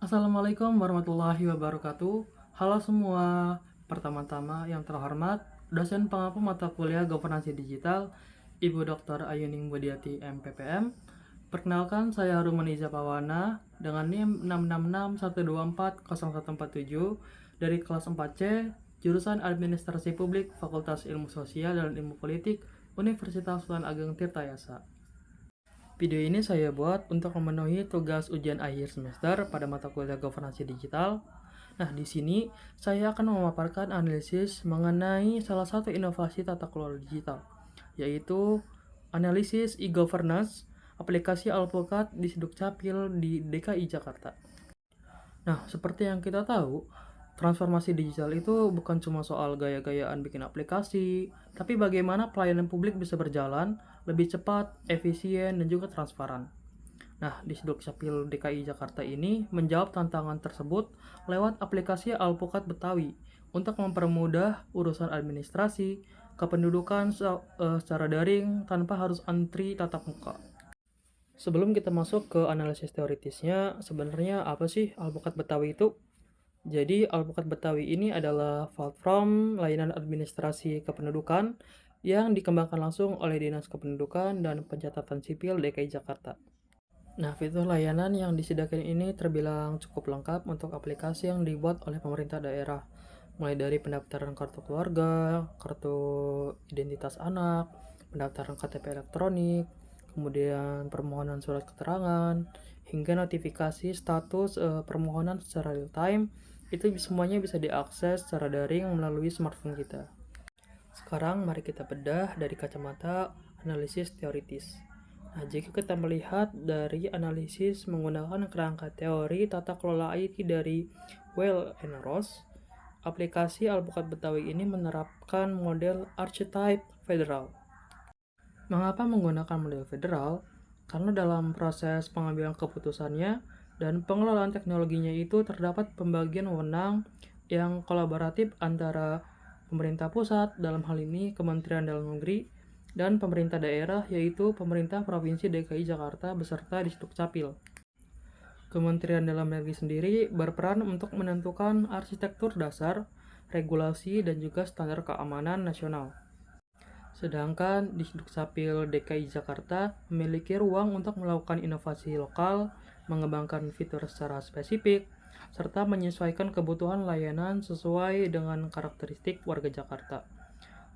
Assalamualaikum warahmatullahi wabarakatuh. Halo semua. Pertama-tama yang terhormat, dosen pengampu mata kuliah Governansi Digital, Ibu Dr. Ayuning Budiati MPPM. Perkenalkan, saya Harumani Zapawana dengan NIM 666124047 dari kelas 4C, jurusan Administrasi Publik, Fakultas Ilmu Sosial dan Ilmu Politik, Universitas Sultan Ageng Tirtayasa. Video ini saya buat untuk memenuhi tugas ujian akhir semester pada mata kuliah Governansi Digital. Nah, di sini saya akan memaparkan analisis mengenai salah satu inovasi tata kelola digital, yaitu analisis e-governance aplikasi Alpukat di Dukcapil di DKI Jakarta. Nah, seperti yang kita tahu, transformasi digital itu bukan cuma soal gaya-gayaan bikin aplikasi, tapi bagaimana pelayanan publik bisa berjalan lebih cepat, efisien, dan juga transparan. Nah, di Dukcapil DKI Jakarta ini menjawab tantangan tersebut lewat aplikasi Alpukat Betawi untuk mempermudah urusan administrasi, kependudukan secara daring tanpa harus antri tatap muka. Sebelum kita masuk ke analisis teoritisnya, sebenarnya apa sih Alpukat Betawi itu? Jadi, Alpukat Betawi ini adalah platform layanan administrasi kependudukan yang dikembangkan langsung oleh Dinas Kependudukan dan Pencatatan Sipil DKI Jakarta. Nah, fitur layanan yang disediakan ini terbilang cukup lengkap untuk aplikasi yang dibuat oleh pemerintah daerah, mulai dari pendaftaran kartu keluarga, kartu identitas anak, pendaftaran KTP elektronik, kemudian permohonan surat keterangan, hingga notifikasi status permohonan secara real time. Itu semuanya bisa diakses secara daring melalui smartphone kita. Sekarang mari kita bedah dari kacamata analisis teoritis. Nah, jika kita melihat dari analisis menggunakan kerangka teori tata kelola IT dari Weil and Ross, aplikasi Alpukat Betawi ini menerapkan model archetype federal. Mengapa menggunakan model federal? Karena dalam proses pengambilan keputusannya dan pengelolaan teknologinya itu terdapat pembagian wewenang yang kolaboratif antara pemerintah pusat, dalam hal ini Kementerian Dalam Negeri, dan pemerintah daerah, yaitu pemerintah Provinsi DKI Jakarta beserta Dukcapil. Kementerian Dalam Negeri sendiri berperan untuk menentukan arsitektur dasar, regulasi, dan juga standar keamanan nasional. Sedangkan di Dukcapil DKI Jakarta memiliki ruang untuk melakukan inovasi lokal, mengembangkan fitur secara spesifik, serta menyesuaikan kebutuhan layanan sesuai dengan karakteristik warga Jakarta.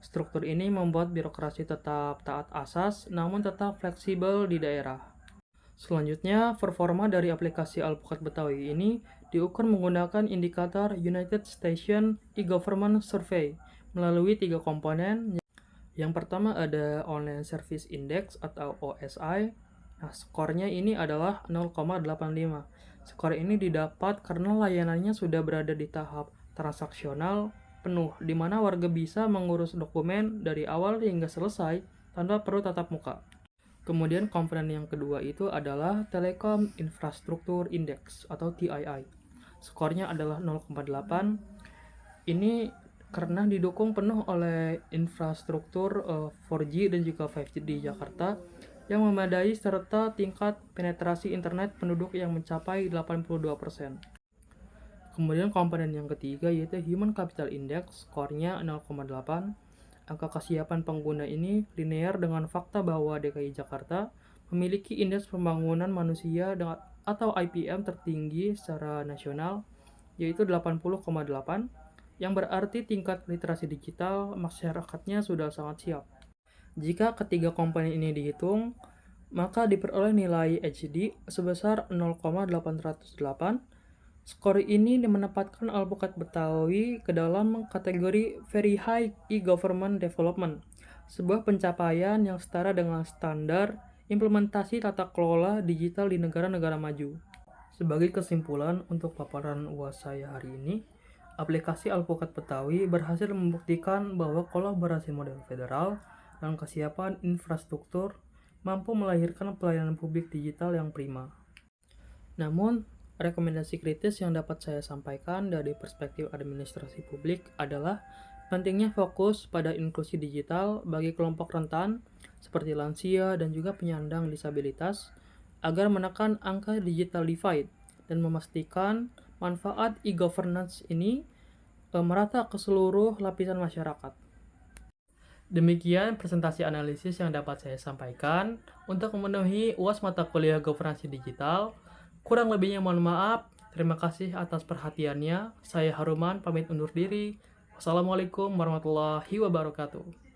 Struktur ini membuat birokrasi tetap taat asas, namun tetap fleksibel di daerah. Selanjutnya, performa dari aplikasi Alpukat Betawi ini diukur menggunakan indikator United Station e-Government Survey melalui 3 komponen. Yang pertama ada Online Service Index atau OSI. Nah, skornya ini adalah 0,85. Skor ini didapat karena layanannya sudah berada di tahap transaksional penuh, di mana warga bisa mengurus dokumen dari awal hingga selesai tanpa perlu tatap muka. Kemudian komponen yang kedua itu adalah Telecom Infrastructure Index atau TII. Skornya adalah 0,8. Ini karena didukung penuh oleh infrastruktur 4G dan juga 5G di Jakarta yang memadai serta tingkat penetrasi internet penduduk yang mencapai 82%. Kemudian komponen yang ketiga yaitu Human Capital Index, skornya 0,8. Angka kesiapan pengguna ini linear dengan fakta bahwa DKI Jakarta memiliki indeks pembangunan manusia atau IPM tertinggi secara nasional, yaitu 80,8, yang berarti tingkat literasi digital masyarakatnya sudah sangat siap. Jika ketiga komponen ini dihitung, maka diperoleh nilai HD sebesar 0,808. Skor ini menempatkan Alpukat Betawi ke dalam kategori Very High E-Government Development, sebuah pencapaian yang setara dengan standar implementasi tata kelola digital di negara-negara maju. Sebagai kesimpulan untuk paparan UAS saya hari ini, aplikasi Alpukat Betawi berhasil membuktikan bahwa kolaborasi model federal dan kesiapan infrastruktur mampu melahirkan pelayanan publik digital yang prima. Namun, rekomendasi kritis yang dapat saya sampaikan dari perspektif administrasi publik adalah pentingnya fokus pada inklusi digital bagi kelompok rentan seperti lansia dan juga penyandang disabilitas agar menekan angka digital divide dan memastikan manfaat e-governance ini merata ke seluruh lapisan masyarakat. Demikian presentasi analisis yang dapat saya sampaikan untuk memenuhi UAS mata kuliah Governance Digital. Kurang lebihnya mohon maaf. Terima kasih atas perhatiannya. Saya Haruman pamit undur diri. Wassalamualaikum warahmatullahi wabarakatuh.